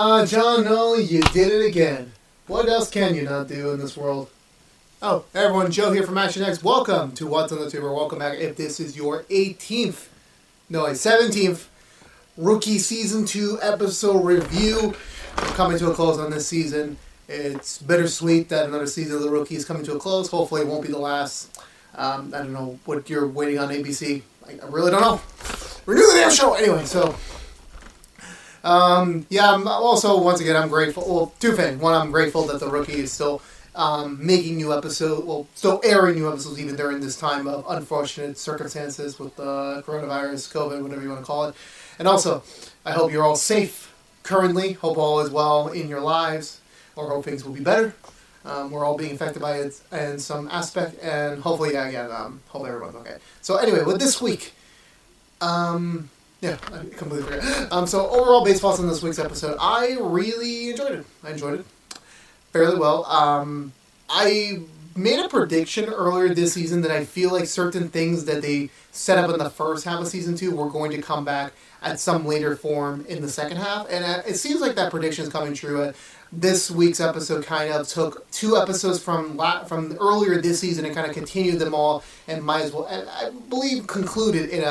John Nolan, you did it again. What else can you not do in this world? Oh, hey everyone, Joe here from ActionX. Welcome to What's on the Tuber. Welcome back if this is your 17th Rookie Season 2 episode review. We're coming to a close on this season. It's bittersweet that another season of the Rookie is coming to a close. Hopefully it won't be the last. I don't know what you're waiting on ABC. I really don't know. Renew the damn show! Anyway, so... I'm also, once again, I'm grateful. Well, two things. One, I'm grateful that the Rookie is still making new episodes, still airing new episodes even during this time of unfortunate circumstances with coronavirus, COVID, whatever you want to call it. And also, I hope you're all safe currently. Hope all is well in your lives, or hope things will be better. We're all being affected by it in some aspect, and hopefully, hope everyone's okay. So anyway, with this week, yeah, I completely forgot. So overall, baseball's in this week's episode. I really enjoyed it. I enjoyed it fairly well. I made a prediction earlier this season that I feel like certain things that they set up in the first half of Season 2 were going to come back at some later form in the second half. And it seems like that prediction is coming true. This week's episode kind of took two episodes from earlier this season and kind of continued them all and might as well, and I believe, concluded in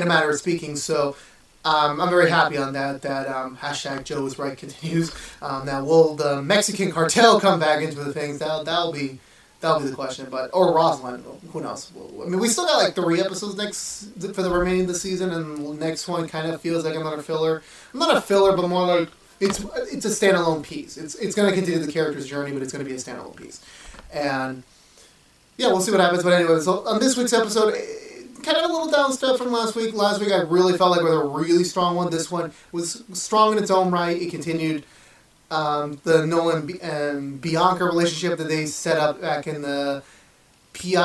a matter of speaking. So I'm very happy on that hashtag Joe was right continues. Now, will the Mexican cartel come back into the things? That'll be the question. But or Rosalind, who knows? I mean, we still got like 3 episodes next for the remaining of the season, and the next one kind of feels like another filler. Not a filler, but more like it's a standalone piece. It's going to continue the character's journey, but it's going to be a standalone piece. And yeah, we'll see what happens. But anyway, so on this week's episode, kind of a little down step from last week. Last week I really felt like it was a really strong one. This one was strong in its own right. It continued the Nolan and Bianca relationship that they set up back in the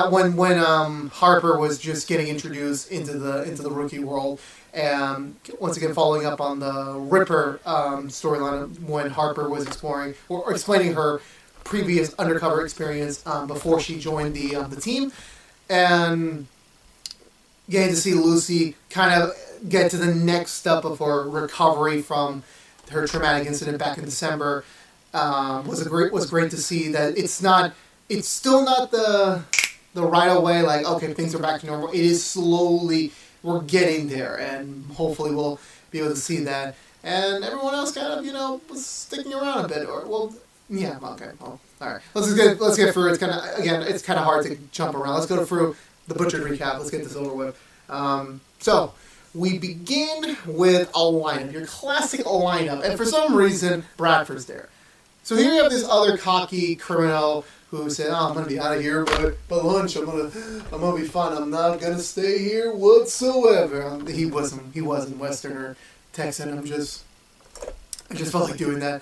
when Harper was just getting introduced into the Rookie world. And once again, following up on the Ripper storyline when Harper was exploring or explaining her previous undercover experience before she joined the team, and getting to see Lucy kind of get to the next step of her recovery from her traumatic incident back in December was great to see that it's still not the right away, like, okay, things are back to normal. It is slowly, we're getting there, and hopefully we'll be able to see that. And everyone else kind of, was sticking around a bit, or, well, yeah, okay, well, all right. Let's get through. It's kind of hard to jump around. Let's go through the butchered recap. Let's get this over with. So we begin with a lineup, your classic lineup, and for some reason Bradford's there. So here you have this other cocky criminal who said, "Oh, I'm gonna be out of here by lunch. I'm gonna be fine. I'm not gonna stay here whatsoever." He wasn't Western or Texan. I just felt like doing that.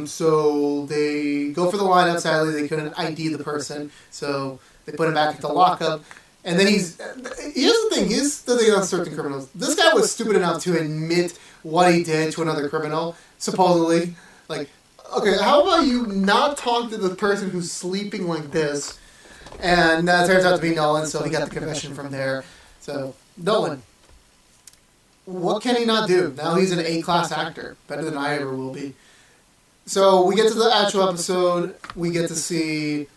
So they go for the lineup. Sadly, they couldn't ID the person, so they put him back into lockup. And then here's the thing on certain criminals. This guy was stupid enough to admit what he did to another criminal, supposedly. Like, okay, how about you not talk to the person who's sleeping like this? And that turns out to be Nolan, so he got the confession from there. So, Nolan, what can he not do? Now he's an A-class actor, better than I ever will be. So we get to the actual episode. We get to see.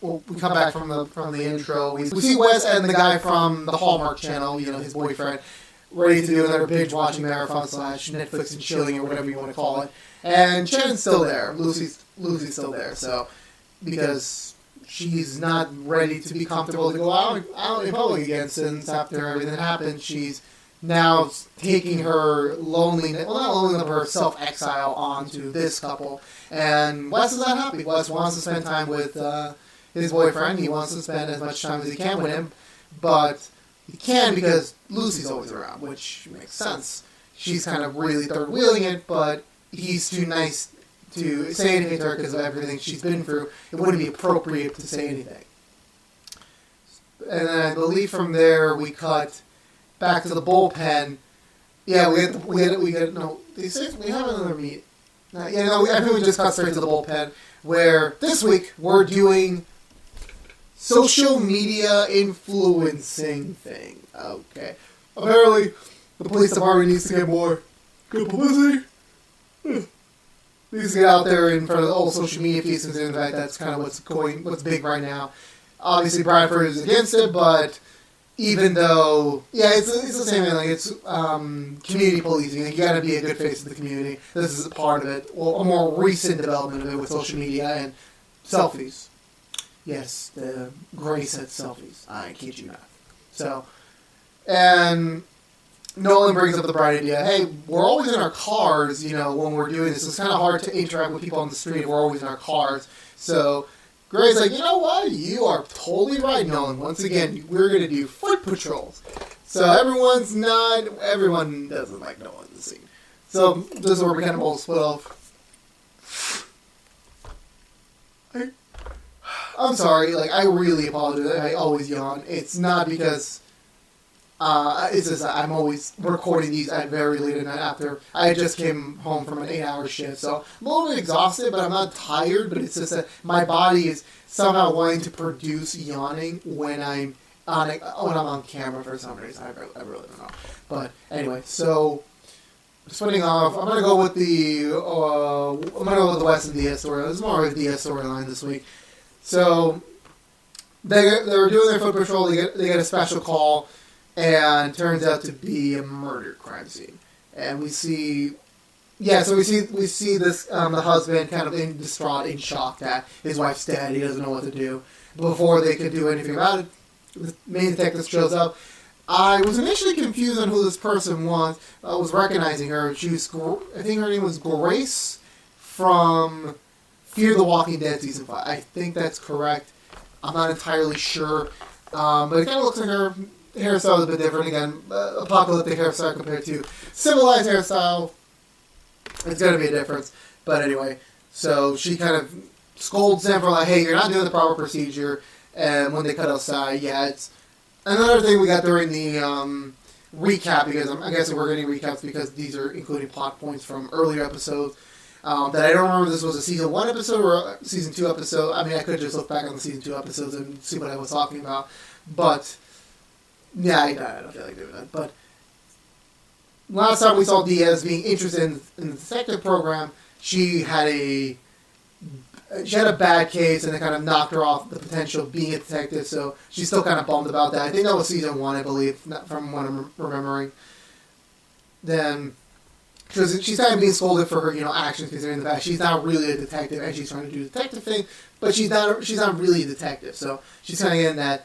Well, we come back from the intro. We see Wes and the guy from the Hallmark Channel, his boyfriend, ready to do another binge-watching marathon / Netflix and chilling or whatever you want to call it. And Chen's still there. Lucy's still there. So because she's not ready to be comfortable to go out in public again, since after everything that happened, she's now taking her loneliness, well, not loneliness, but her self-exile onto this couple. And Wes is not happy. Wes wants to spend time with his boyfriend. He wants to spend as much time as he can with him, but he can't because Lucy's always around, which makes sense. She's kind of really third-wheeling it, but he's too nice to say anything to her because of everything she's been through. It wouldn't be appropriate to say anything. And then I believe from there we cut back to the bullpen. Yeah, we have another meet. I think we just cut straight to the bullpen, where this week we're doing social media influencing thing. Okay. Apparently, the police department needs to get more good publicity. These get out there in front of all social media feeds, considering the fact that's kind of what's big right now. Obviously, Bradford is against it, but even though, yeah, it's the same thing. Like, it's community policing. Like, you got to be a good face of the community. This is a part of it. Well, a more recent development of it with social media and selfies. Yes, the Gray said selfies. I kid you not. So, and Nolan brings up the bright idea, hey, we're always in our cars, when we're doing this. It's kind of hard to interact with people on the street. We're always in our cars. So Gray's like, you know what? You are totally right, Nolan. Once again, we're going to do foot patrols. So everyone doesn't like Nolan in the scene. So this is where we kind of all split off. I'm sorry, I really apologize. I always yawn. It's not because... it's just I'm always recording these at very late at night after I just came home from an 8-hour shift. So I'm a little bit exhausted, but I'm not tired. But it's just that my body is somehow wanting to produce yawning when I'm on camera for some reason. I really don't know. But anyway, so splitting off, I'm gonna go with the West and Diaz story. This is more of a Diaz storyline this week. So they were doing their foot patrol. They get a special call. And turns out to be a murder crime scene, and we see this the husband kind of distraught, in shock that his wife's dead. He doesn't know what to do. Before they could do anything about it, the main detective shows up. I was initially confused on who this person was. I was recognizing her. I think her name was Grace from Fear the Walking Dead season 5. I think that's correct. I'm not entirely sure, but it kind of looks like her. Hairstyle is a bit different again. Apocalyptic hairstyle compared to civilized hairstyle. It's going to be a difference. But anyway, so she kind of scolds them for hey, you're not doing the proper procedure. And when they cut outside, it's another thing we got during the recap, because I'm guessing we're getting recaps because these are including plot points from earlier episodes. That I don't remember if this was a season 1 episode or a season 2 episode. I mean, I could just look back on the season 2 episodes and see what I was talking about. But... yeah, I don't feel like doing that. But last time we saw Diaz being interested in the detective program, she had a bad case, and it kind of knocked her off the potential of being a detective. So she's still kind of bummed about that. I think that was season 1, I believe, from what I'm remembering. Then, because she's kind of being scolded for her, actions, considering the fact she's not really a detective, and she's trying to do the detective thing, but she's not really a detective. So she's kind of getting that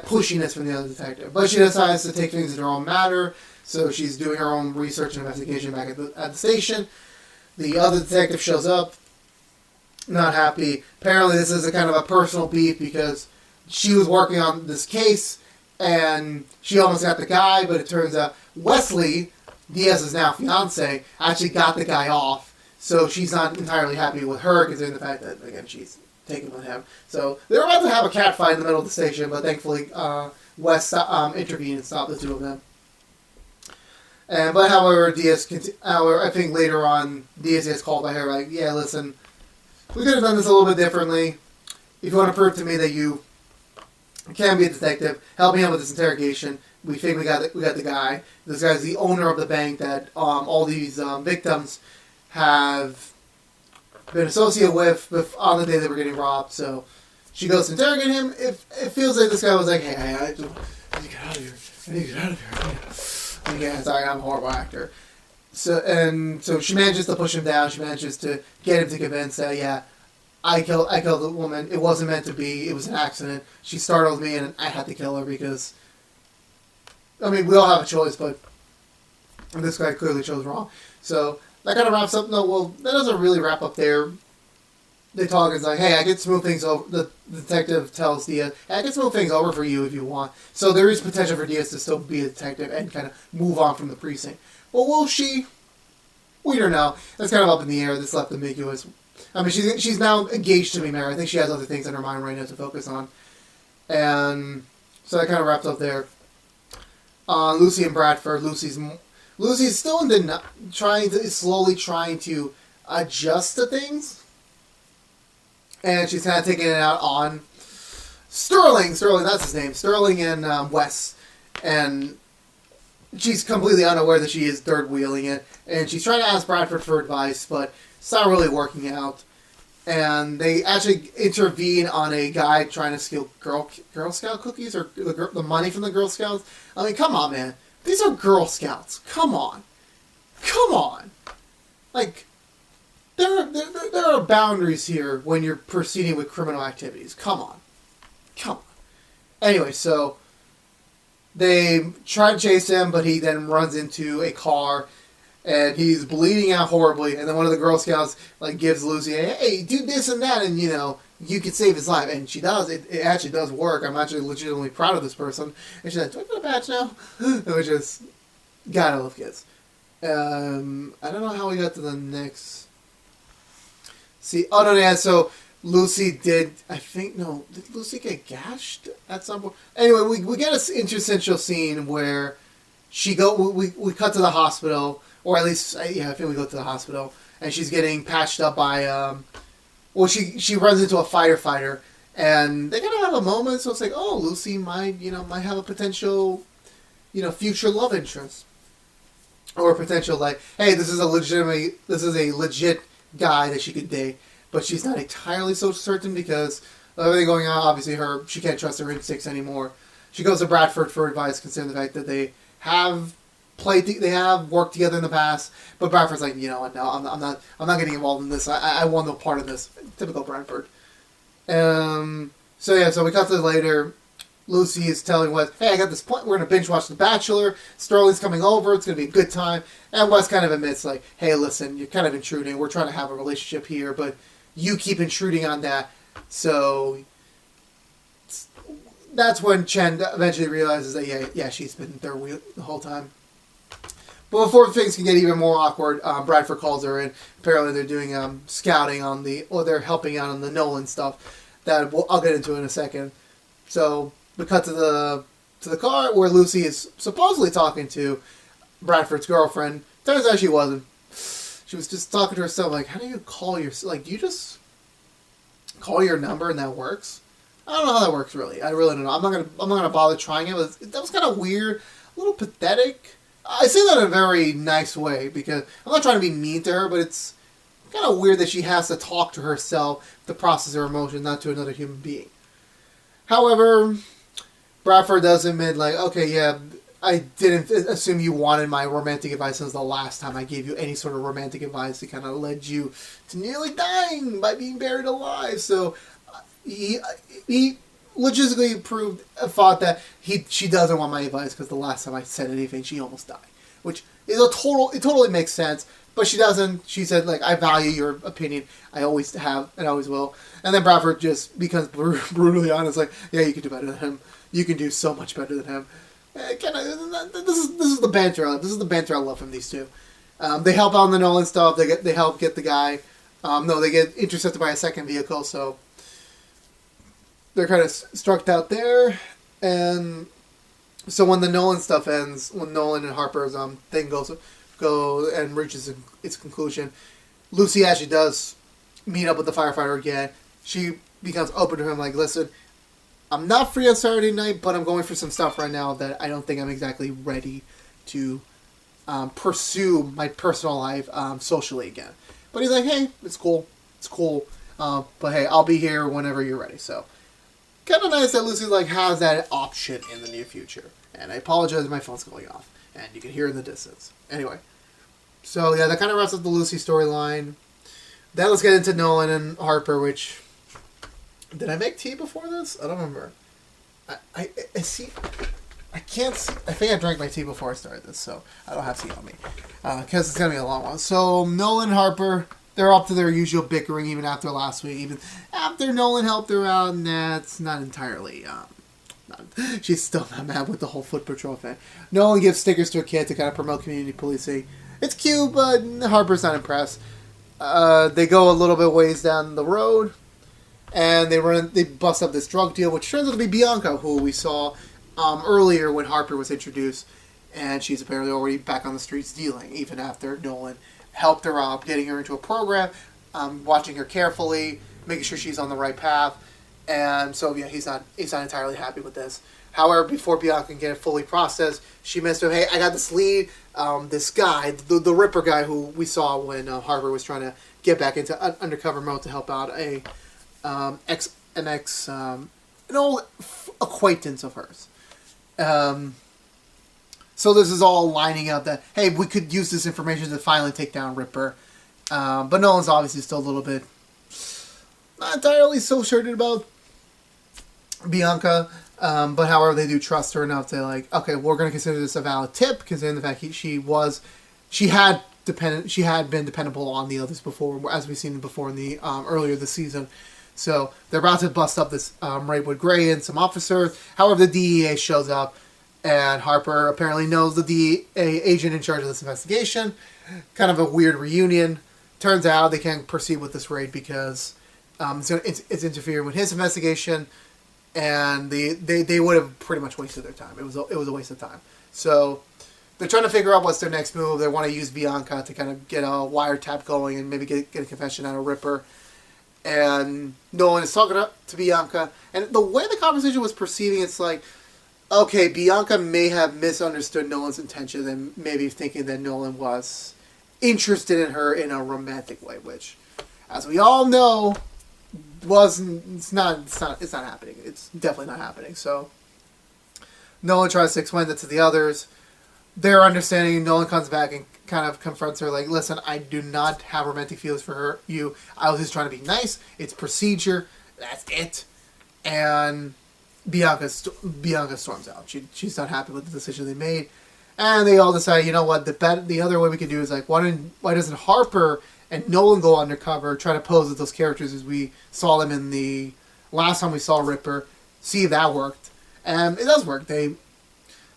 pushiness from the other detective. But she decides to take things into her own matter, so she's doing her own research and investigation back at the station. The other detective shows up, not happy. Apparently this is a kind of a personal beef because she was working on this case, and she almost got the guy, but it turns out Wesley, Diaz's now fiance, actually got the guy off, so she's not entirely happy with her, considering the fact that, again, she's taken with him. So they were about to have a cat fight in the middle of the station, but thankfully Wes intervened and stopped the two of them. But however, I think later on, Diaz gets called by her yeah, listen, we could have done this a little bit differently. If you want to prove to me that you can be a detective, help me out with this interrogation. We think we got the guy. This guy's the owner of the bank that all these victims have been associated with on the day they were getting robbed. So she goes to interrogate him. It feels like this guy was like, hey, I need to get out of here. I need to get out of here. Yeah, sorry, I'm a horrible actor. So she manages to push him down. She manages to get him to convince that, yeah, I killed the woman. It wasn't meant to be. It was an accident. She startled me, and I had to kill her because, I mean, we all have a choice, but this guy clearly chose wrong. So that kind of wraps up. No, well, that doesn't really wrap up there. They talk, it's like, hey, I can smooth things over. The detective tells Diaz, hey, I can smooth things over for you if you want. So there is potential for Diaz to still be a detective and kind of move on from the precinct. Well, will she? We don't know. That's kind of up in the air. That's left ambiguous. I mean, she's now engaged to be married. I think she has other things in her mind right now to focus on. And so that kind of wraps up there. Lucy and Bradford. Lucy's still in the slowly trying to adjust to things. And she's kind of taking it out on Sterling, that's his name. Sterling and Wes. And she's completely unaware that she is third wheeling it, and she's trying to ask Bradford for advice, but it's not really working out. And they actually intervene on a guy trying to steal Girl Scout cookies or the money from the Girl Scouts. I mean, come on, man. These are Girl Scouts. Come on. Like, there are boundaries here when you're proceeding with criminal activities. Come on. Anyway, so they try to chase him, but he then runs into a car. And he's bleeding out horribly, and then one of the Girl Scouts gives Lucy, hey, do this and that, and you can save his life. And she does. It actually does work. I'm actually legitimately proud of this person. And she's like, do I get a badge now? Which is, God, I love kids. I don't know how we got to the next. See, oh no, yeah. So Lucy did. Did Lucy get gashed at some point? Anyway, we get an interstitial scene where we cut to the hospital. Or at least, I think we go to the hospital, and she's getting patched up by, she runs into a fighter, and they kind of have a moment, so it's like, oh, Lucy might have a potential, future love interest. Or a potential, hey, this is a legit guy that she could date, but she's not entirely so certain because of everything going on. Obviously, she can't trust her instincts anymore. She goes to Bradford for advice, considering the fact that they have worked together in the past, but Bradford's like, no, I'm not getting involved in this. I want no part of this. Typical Bradford. So we cut to later. Lucy is telling Wes, hey, I got this point. We're gonna binge watch The Bachelor. Sterling's coming over. It's gonna be a good time. And Wes kind of admits, hey, listen, you're kind of intruding. We're trying to have a relationship here, but you keep intruding on that. So that's when Chen eventually realizes that she's been third wheel the whole time. But before things can get even more awkward, Bradford calls her in. Apparently they're doing scouting on they're helping out on the Nolan stuff that I'll get into in a second. So we cut to the car where Lucy is supposedly talking to Bradford's girlfriend. Turns out she wasn't. She was just talking to herself, how do you call your, do you just call your number and that works? I don't know how that works really. I really don't know. I'm not gonna bother trying it, but that was kind of weird, a little pathetic. I say that in a very nice way because I'm not trying to be mean to her, but it's kind of weird that she has to talk to herself to process her emotions, not to another human being. However, Bradford does admit, okay, yeah, I didn't assume you wanted my romantic advice since the last time I gave you any sort of romantic advice that kind of led you to nearly dying by being buried alive. So he logistically thought that she doesn't want my advice because the last time I said anything, she almost died. Which is it totally makes sense, but she doesn't. She said, I value your opinion. I always have and always will. And then Bradford just becomes brutally honest, yeah, you can do better than him. You can do so much better than him. This is the banter. This is the banter I love from these two. They help out on the Nolan stuff. They help get the guy. They get intercepted by a second vehicle, so they're kind of struck out there. And so when the Nolan stuff ends, when Nolan and Harper's thing go and reaches its conclusion, Lucy actually does meet up with the firefighter again. She becomes open to him, listen, I'm not free on Saturday night, but I'm going for some stuff right now that I don't think I'm exactly ready to pursue my personal life socially again. But he's like, hey, it's cool. But hey, I'll be here whenever you're ready. So kind of nice that Lucy has that option in the near future. And I apologize if my phone's going off. And you can hear it in the distance. Anyway. So yeah, that kind of wraps up the Lucy storyline. Then let's get into Nolan and Harper, which... Did I make tea before this? I don't remember. I see... I can't see... I think I drank my tea before I started this, so I don't have tea on me. Because it's going to be a long one. So, Nolan and Harper, they're up to their usual bickering even after last week. Even after Nolan helped her out, it's not entirely... she's still not mad with the whole Foot Patrol thing. Nolan gives stickers to a kid to kind of promote community policing. It's cute, but Harper's not impressed. They go a little bit ways down the road. And they bust up this drug deal, which turns out to be Bianca, who we saw earlier when Harper was introduced. And she's apparently already back on the streets dealing, even after Nolan helped her out, getting her into a program, watching her carefully, making sure she's on the right path. And so, yeah, he's not entirely happy with this. However, before Bianca can get it fully processed, she mentioned, "Hey, I got this lead. This guy, the Ripper guy, who we saw when Harper was trying to get back into undercover mode to help out a ActionX, an old acquaintance of hers." So this is all lining up that, hey, we could use this information to finally take down Ripper. But Nolan's obviously still a little bit not entirely so certain about Bianca. But however, they do trust her enough to like, okay, we're going to consider this a valid tip, considering the fact she had been dependable on the others before, as we've seen before in the earlier this season. So they're about to bust up this Redwood Gray and some officers. However, the DEA shows up, and Harper apparently knows the DEA agent in charge of this investigation. Kind of a weird reunion. Turns out they can't proceed with this raid because it's interfering with his investigation, and they would have pretty much wasted their time. It was a waste of time. So they're trying to figure out what's their next move. They want to use Bianca to kind of get a wiretap going and maybe get a confession out of Ripper. And Nolan is talking to Bianca, and the way the conversation was perceiving, it's like, okay, Bianca may have misunderstood Nolan's intention and maybe thinking that Nolan was interested in her in a romantic way, which, as we all know, it's not happening. It's definitely not happening. So Nolan tries to explain that to the others. Their understanding, Nolan comes back and kind of confronts her like, listen, I do not have romantic feelings for you. I was just trying to be nice. It's procedure. That's it. And Bianca storms out. She's not happy with the decision they made. And they all decide, you know what, the other way we could do is like, why doesn't Harper and Nolan go undercover, try to pose as those characters as we saw them in the last time we saw Ripper, see if that worked. And it does work. They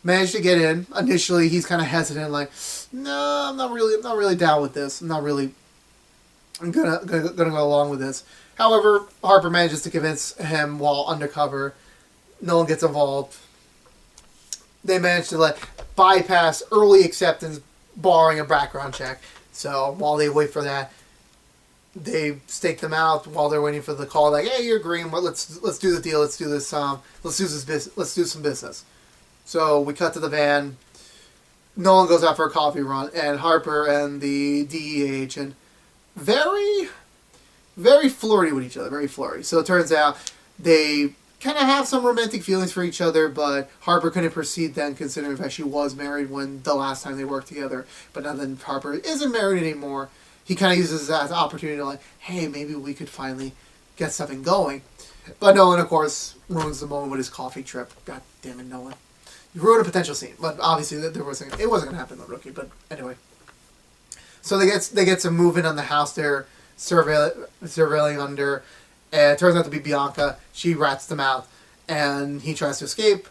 managed to get in. Initially, he's kind of hesitant, like, no, I'm not really down with this. I'm gonna go along with this. However, Harper manages to convince him while undercover. Nolan gets involved. They manage to bypass early acceptance, barring a background check. So while they wait for that, they stake them out while they're waiting for the call. Like, hey, you're green. Well, let's do the deal. Let's do this. Let's do some business. So we cut to the van. Nolan goes out for a coffee run, and Harper and the DEA agent, very, very flirty with each other. Very flirty. So it turns out they kind of have some romantic feelings for each other, but Harper couldn't proceed then, considering that she was married when the last time they worked together. But now that Harper isn't married anymore, he kind of uses that as an opportunity to hey, maybe we could finally get something going. But Nolan, of course, ruins the moment with his coffee trip. God damn it, Nolan. You ruined a potential scene. But obviously, it wasn't going to happen, the rookie. But anyway. So they get some movement on the house they're surveilling under. And it turns out to be Bianca. She rats them out, and he tries to escape.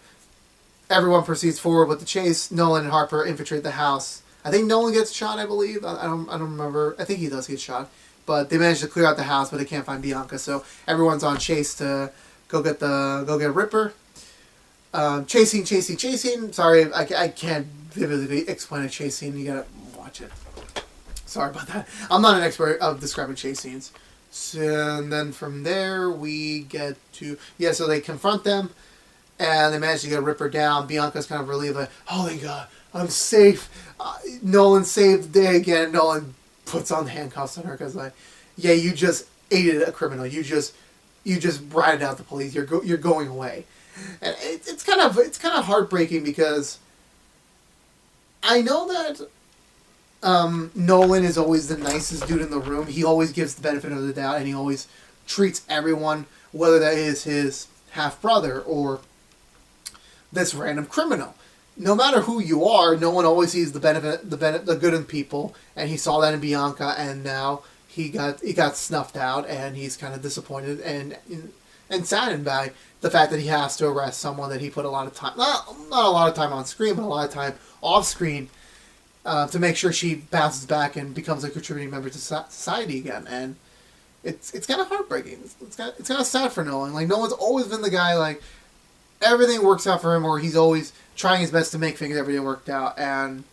Everyone proceeds forward with the chase. Nolan and Harper infiltrate the house. I think Nolan gets shot, I believe. I don't remember. I think he does get shot. But they manage to clear out the house, but they can't find Bianca. So everyone's on chase to go get Ripper. Chasing. Sorry, I can't vividly explain a chase scene. You gotta watch it. Sorry about that. I'm not an expert of describing chase scenes. So, and then from there, we get to... Yeah, so they confront them, and they manage to get Ripper down. Bianca's kind of relieved, like, oh, thank God, I'm safe. Nolan saved the day again. Nolan puts on the handcuffs on her, because, yeah, you just aided a criminal. You just ratted out the police. You're going away. And it's kind of heartbreaking, because I know that... Nolan is always the nicest dude in the room. He always gives the benefit of the doubt, and he always treats everyone, whether that is his half-brother or this random criminal. No matter who you are, Nolan always sees the good in people, and he saw that in Bianca, and now he got snuffed out, and he's kind of disappointed and saddened by the fact that he has to arrest someone that he put a lot of time, not a lot of time on screen, but a lot of time off screen, to make sure she bounces back and becomes a contributing member to society again. And it's kind of heartbreaking. It's kind of sad for Nolan. Nolan's always been the guy, everything works out for him, or he's always trying his best to make things everything worked out. And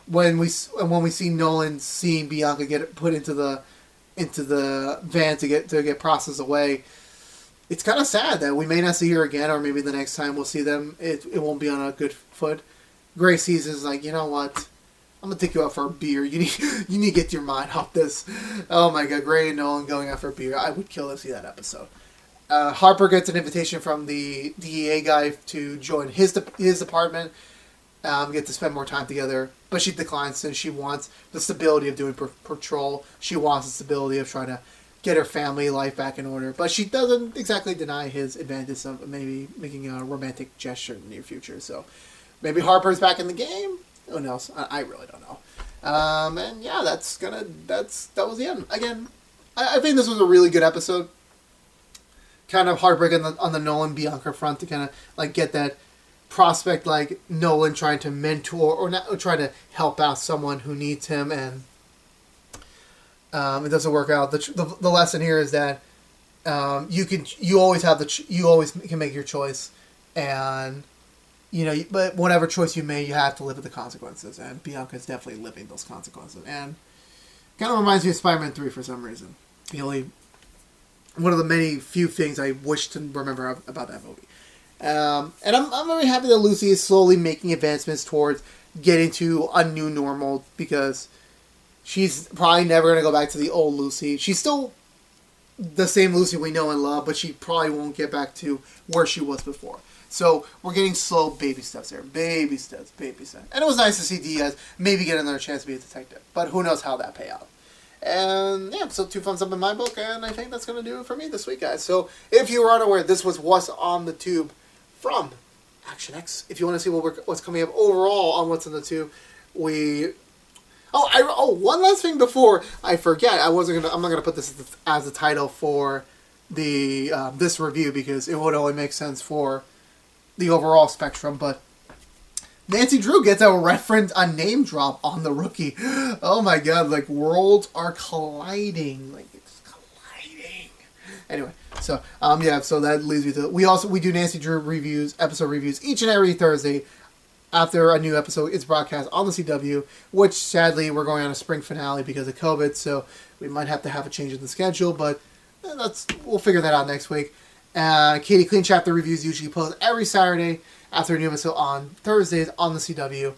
when we see Nolan seeing Bianca get put into the van to get processed away, it's kind of sad that we may not see her again, or maybe the next time we'll see them, it won't be on a good foot. Gracie's is like, you know what? I'm gonna take you out for a beer. You need to get your mind off this. Oh my god, Gray and Nolan going out for a beer. I would kill to see that episode. Harper gets an invitation from the DEA guy to join his department. Get to spend more time together, but she declines since she wants the stability of doing patrol. She wants the stability of trying to get her family life back in order, but she doesn't exactly deny his advantage of maybe making a romantic gesture in the near future. So maybe Harper's back in the game. Who knows? I really don't know. And yeah, that was the end. Again, I think this was a really good episode. Kind of heartbreaking on the Nolan Bianca front to kind of like get that prospect like Nolan trying to mentor or not, or try to help out someone who needs him, and it doesn't work out. The lesson here is that you always can make your choice, and but whatever choice you make, you have to live with the consequences, and Bianca's definitely living those consequences, and kind of reminds me of Spider-Man 3 for some reason. One of the many few things I wish to remember about that movie. And I'm very happy that Lucy is slowly making advancements towards getting to a new normal, because she's probably never going to go back to the old Lucy. She's still the same Lucy we know and love, but she probably won't get back to where she was before. So we're getting slow baby steps there. Baby steps, baby steps. And it was nice to see Diaz maybe get another chance to be a detective. But who knows how that pay out. And yeah, episode 2 thumbs up in my book, and I think that's going to do it for me this week, guys. So if you were unaware, this was What's on the Tube from ActionX. If you want to see what's coming up overall on What's on the Tube, one last thing before I forget. I'm not gonna put this as the title for the this review, because it would only make sense for the overall spectrum, but Nancy Drew gets a name drop on the Rookie. Oh my god, like worlds are colliding. Like it's colliding. Anyway, so so that leads me to we do Nancy Drew episode reviews each and every Thursday after a new episode is broadcast on the CW, which sadly we're going on a spring finale because of COVID, so we might have to have a change in the schedule, but we'll figure that out next week. Katie Clean Chapter reviews usually post every Saturday after a new episode on Thursdays on the CW.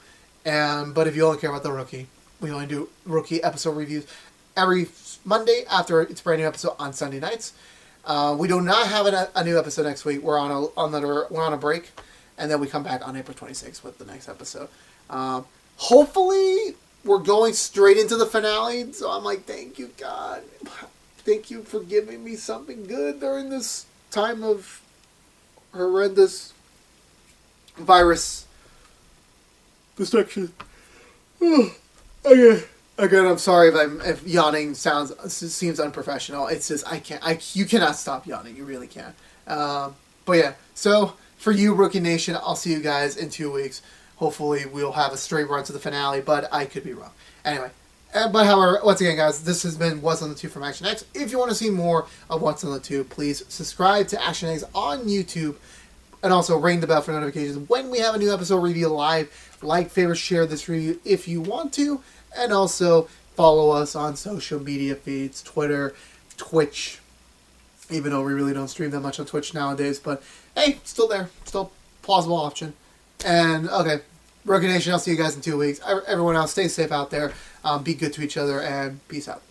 But if you only care about the Rookie, we only do Rookie episode reviews every Monday after its brand new episode on Sunday nights. We do not have a new episode next week. We're on a break, and then we come back on April 26th with the next episode. Hopefully, we're going straight into the finale. So I'm like, thank you, God. Thank you for giving me something good during this time of horrendous virus destruction. Again, I'm sorry if yawning seems unprofessional. It's just you cannot stop yawning. You really can't. But yeah, so for you, Rookie Nation, I'll see you guys in 2 weeks. Hopefully, we'll have a straight run to the finale, but I could be wrong. Anyway. But however, once again, guys, this has been What's on the Tube from ActionX. If you want to see more of What's on the Tube, please subscribe to ActionX on YouTube, and also ring the bell for notifications when we have a new episode review live. Like, favorite, share this review if you want to, and also follow us on social media feeds, Twitter, Twitch, even though we really don't stream that much on Twitch nowadays, but hey, still there, still plausible option. And okay, Rookie Nation, I'll see you guys in 2 weeks. Everyone else, stay safe out there. Be good to each other, and peace out.